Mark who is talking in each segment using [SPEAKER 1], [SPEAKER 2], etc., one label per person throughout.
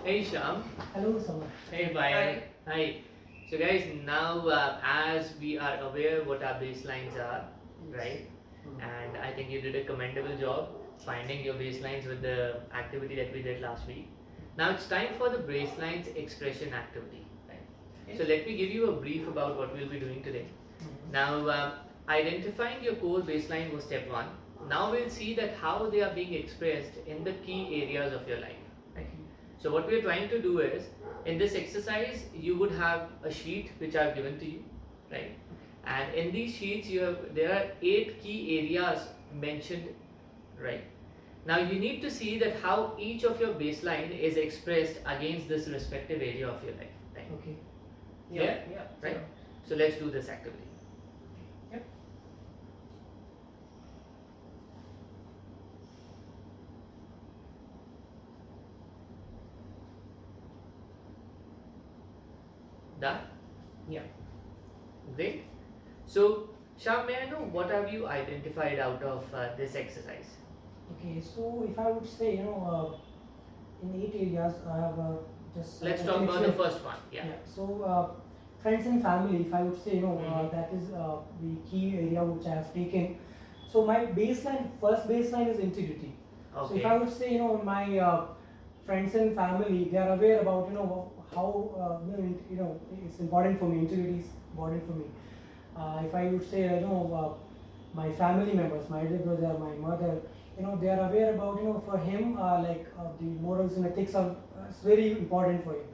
[SPEAKER 1] Hey Sham.
[SPEAKER 2] Hello, Samar.
[SPEAKER 1] Hey Bayal. Hi. So guys, now as we are aware what our baselines are, right? And I think you did a commendable job finding your baselines with the activity that we did last week. Now it's time for the baselines expression activity, right? So let me give you a brief about what we'll be doing today. Now, identifying your core baseline was step one. Now we'll see that how they are being expressed in the key areas of your life. Right? So what we are trying to do is, in this exercise, you would have a sheet which I've given to you, right? And in these sheets, there are 8 key areas mentioned, right? Now you need to see that how each of your baseline is expressed against this respective area of your life. Right?
[SPEAKER 2] Okay.
[SPEAKER 1] Yeah. Right. So let's do this activity.
[SPEAKER 2] Yep.
[SPEAKER 1] Done?
[SPEAKER 2] Yeah.
[SPEAKER 1] Great. So, Sham, may I know what have you identified out of this exercise?
[SPEAKER 2] Okay. So if I would say, in 8 areas, I have just.
[SPEAKER 1] Let's
[SPEAKER 2] I
[SPEAKER 1] talk
[SPEAKER 2] can
[SPEAKER 1] about the
[SPEAKER 2] explain.
[SPEAKER 1] first one. Yeah.
[SPEAKER 2] Yeah. So friends and family, if I would say, that is the key area which I have taken. So my first baseline is integrity. So if I
[SPEAKER 1] Okay.
[SPEAKER 2] would say, my friends and family, they are aware about, how it's important for me. Integrity is important for me. If I would say, my family members, my elder brother, my mother, they are aware about, for him, the morals and ethics are it's very important for him.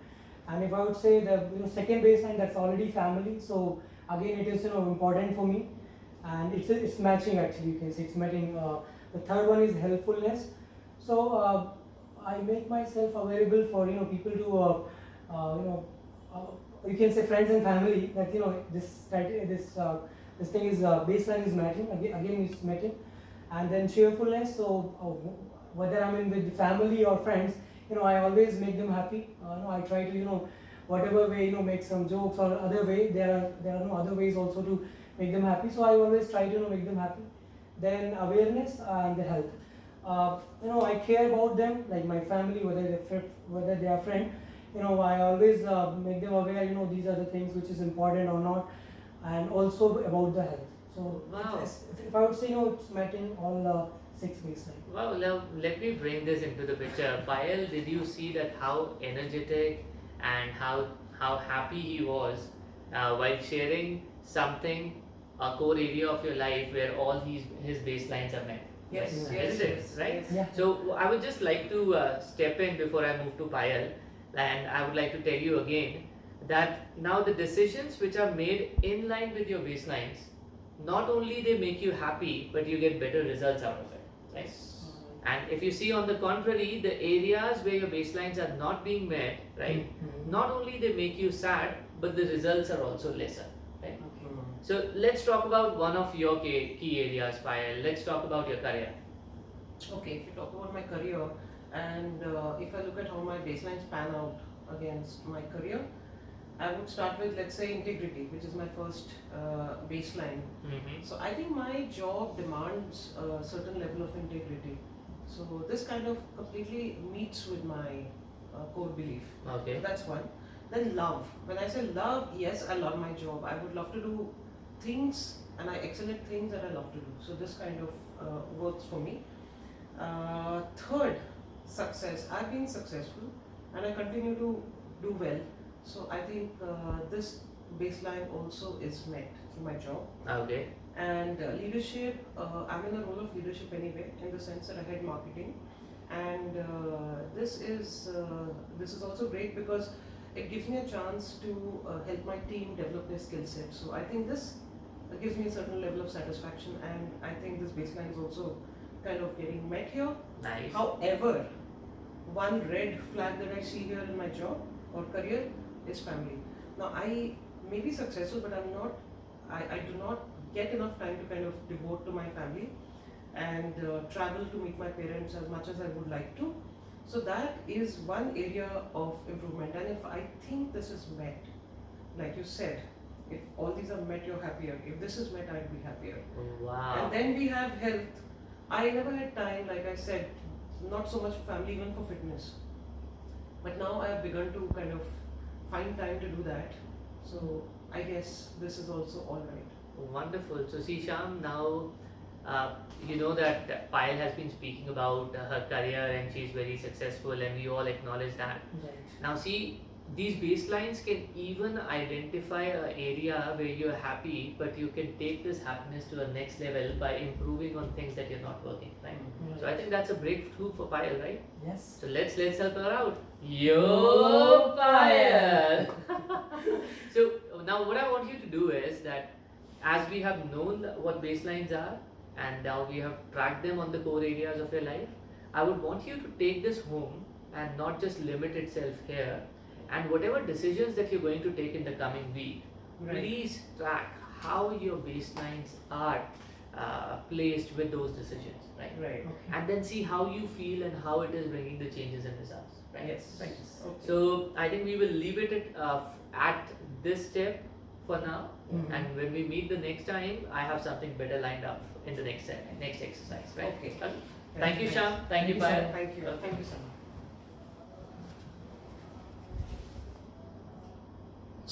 [SPEAKER 2] And if I would say the second baseline, that's already family. So again, it is important for me, and it's matching actually. You can say it's matching. The third one is helpfulness. So I make myself available for people to you can say friends and family that this thing is baseline is matching again it's matching, and then cheerfulness. So whether I'm in with family or friends, I always make them happy. I try to whatever way make some jokes, or other way there are no other ways also to make them happy. So I always try to make them happy. Then awareness and the health. I care about them, like my family, whether they are friend. I always make them aware. These are the things which is important or not, and also about the health. So
[SPEAKER 1] Wow.
[SPEAKER 2] if I would say, it's matching all 6 baseline.
[SPEAKER 1] Wow, now let me bring this into the picture. Payal, did you see that how energetic and how happy he was while sharing something, a core area of your life where all his baselines are met?
[SPEAKER 2] Yes,
[SPEAKER 1] Right?
[SPEAKER 2] yes,
[SPEAKER 1] Isn't it?
[SPEAKER 2] yes,
[SPEAKER 1] Right?
[SPEAKER 2] Yeah.
[SPEAKER 1] So I would just like to step in before I move to Payal, and I would like to tell you again that now the decisions which are made in line with your baselines, not only they make you happy, but you get better results out of it. Right? And if you see on the contrary, the areas where your baselines are not being met, right, not only they make you sad, but the results are also lesser. Right? So let's talk about one of your key areas, Payal. Let's talk about your career.
[SPEAKER 3] Okay, if you talk about my career, and if I look at how my baselines pan out against my career, I would start with, let's say, integrity, which is my first baseline. So I think my job demands a certain level of integrity. So this kind of completely meets with my core belief.
[SPEAKER 1] Okay.
[SPEAKER 3] So that's one. Then love. When I say love, yes, I love my job. I would love to do things, and I excel at things that I love to do. So this kind of works for me. Third, success. I've been successful, and I continue to do well. So I think this baseline also is met through my job.
[SPEAKER 1] Okay.
[SPEAKER 3] And leadership, I'm in a role of leadership anyway, in the sense that I head marketing, and this is also great because it gives me a chance to help my team develop their skill set. So I think this gives me a certain level of satisfaction, and I think this baseline is also kind of getting met here.
[SPEAKER 1] Nice.
[SPEAKER 3] However, one red flag that I see here in my job or career is family. Now I may be successful, but I do not get enough time to kind of devote to my family and travel to meet my parents as much as I would like to. So that is one area of improvement, and if I think this is met, like you said, if all these are met, you're happier. If this is met, I'd be happier.
[SPEAKER 1] Wow.
[SPEAKER 3] And then we have health. I never had time, like I said, not so much for family, even for fitness. But now I have begun to kind of find time to do that. So I guess this is also all right.
[SPEAKER 1] Wonderful. So, see, Sham, now you know that Payal has been speaking about her career and she's very successful, and we all acknowledge that.
[SPEAKER 2] Right.
[SPEAKER 1] Now, see, these baselines can even identify an area where you're happy, but you can take this happiness to a next level by improving on things that you're not working, right?
[SPEAKER 2] Right.
[SPEAKER 1] So, I think that's a breakthrough for Payal, right?
[SPEAKER 2] Yes.
[SPEAKER 1] So let's help her out. Yo, Payal! So now what I want you to do is that as we have known what baselines are and now we have tracked them on the core areas of your life, I would want you to take this home and not just limit itself here. And whatever decisions that you're going to take in the coming week,
[SPEAKER 3] Right.
[SPEAKER 1] please track how your baselines are placed with those decisions, right?
[SPEAKER 3] Right.
[SPEAKER 2] Okay.
[SPEAKER 1] And then see how you feel and how it is bringing the changes and results, right?
[SPEAKER 3] Yes.
[SPEAKER 1] Right.
[SPEAKER 3] Okay.
[SPEAKER 1] So I think we will leave it at this step for now,
[SPEAKER 2] Mhm.
[SPEAKER 1] and when we meet the next time, I have something better lined up in the next exercise, right?
[SPEAKER 3] Okay.
[SPEAKER 1] Thank you, Sham. Thank you, Payal.
[SPEAKER 3] Thank you.
[SPEAKER 1] Okay.
[SPEAKER 3] Thank you so much.